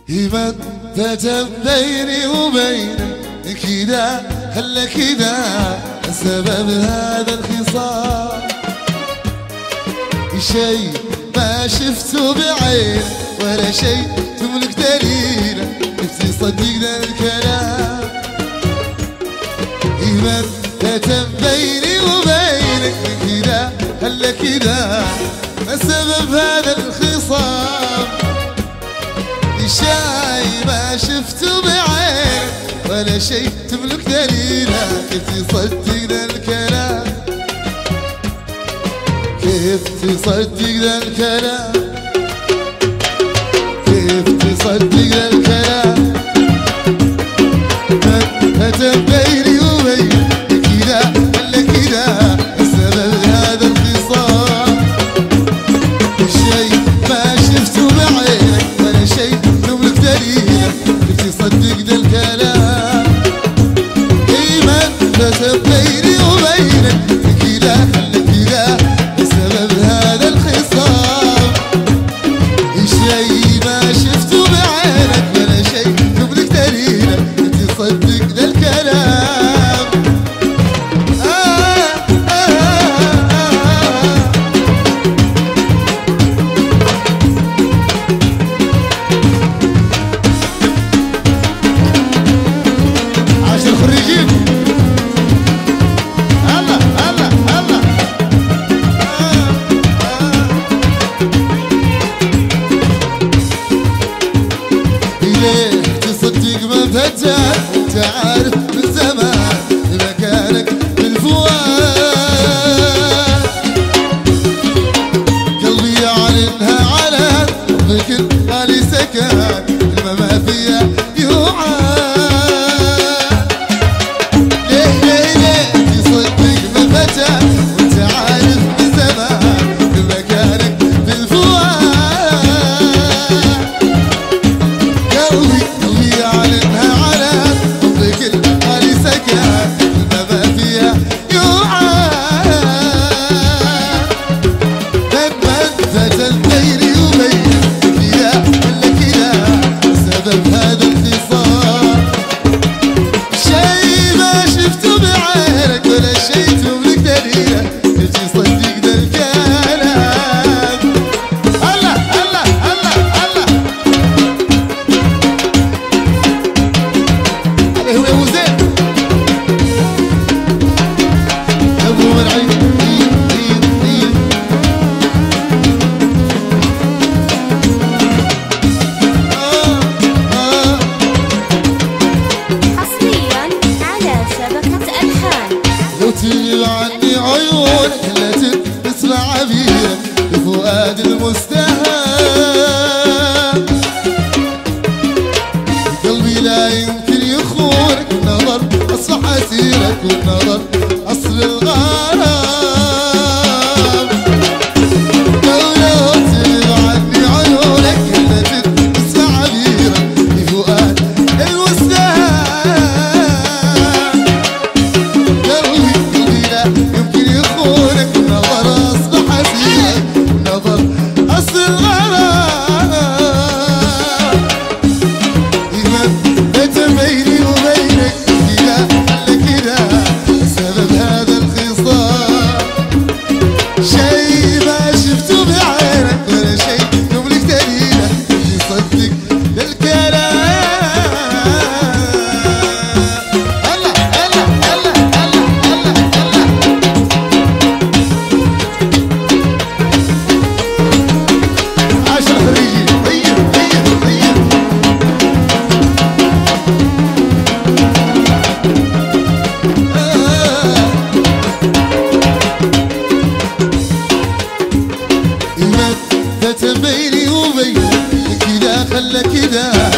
إيمان فتى بيني وبينك كذا هلا كذا سبب هذا الخصام شيء ما شفته بعين ولا شيء تملك دليله نفسي صدق ذا الكلام إيمان فتى بيني وبينك كذا هلا كذا سبب هذا الخصام شيء ما شفته بعين ولا شيء تملك دليله كيف تصدق ذا الكلام كيف تصدق ذا الكلام كيف تصدق ذا الكلام أتى بيني وبينك كذا ولا كذا السبب هذا الخصام شيء ما شفته بعينك ولا شيء تملك دليله كيف تصدق ذا الكلام إيمان أتى بيني وبينك كذا ولا كذا السبب هذا الخصام شيء ما شفته بعينك ولا شيء تملك دليله كيف تصدق ذا الكلام عشر خريجين هلا هلا هلا ليه تصدق ما فتح انت عارف من زمان مكانك بالفؤاد قلبي يعلنها على حبك مالي سكن ما فيها يوعى ليه تصدق ما فتح وانت عارف من زمان مكانك بالفؤاد قلبي يعلنها على حبك مالي سكن ما فيها يوعى فتى بيني وبينك كذا ولا كذا سبب هذا الخصام شيء ما شفته بعينك ولا شيء تملك دليله كيف تصدق ذا الكلام هلا هلا هلا هلا عليه هو ابو زين ابو مرعي حصريا على شبكة ألحان. لو تغيب عني عيونك لا تسمع عبيرك الفؤاد المستهان قلبي لا يمكن يخونك النظر أصبح أسيرك والنظر أصل الغرام لو تغيب عني عيونك لا تسمع عبيرك الفؤاد المستهان قلبي لا يمكن يخونك النظر أصبح أسيرك النظر أصل الغرام إيمان فتى بيني وبينك كذا ولا كذا سبب هذا الخصام شيء ما شفته بعينك ولا شيء تملك دليله يصدق الكلام هلا هلا هلا هلا هلا هلا عشر خريجين طيب طيب طيب إيمان فتى بيني وبينك كذا خلى كذا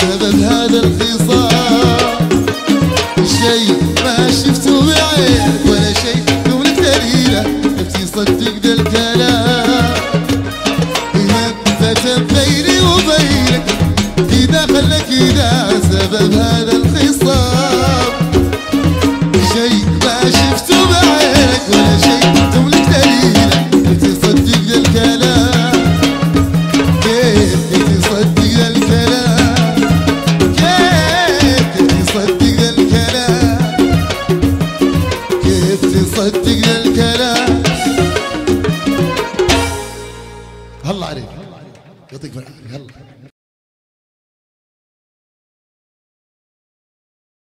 سبب هذا الخصام شيء ما شفته بعينك ولا شيء تملك دليله نفسي صدق ذا الكلام إيمان فتى بيني وبينك كذا خلى كذا سبب هذا الخصام شيء ما شفته بعينك ولا شيء تملك دليله كيف تصدق ذا الكلام كيف تصدق ذا الكلام يعطيك بالعافيه. يلا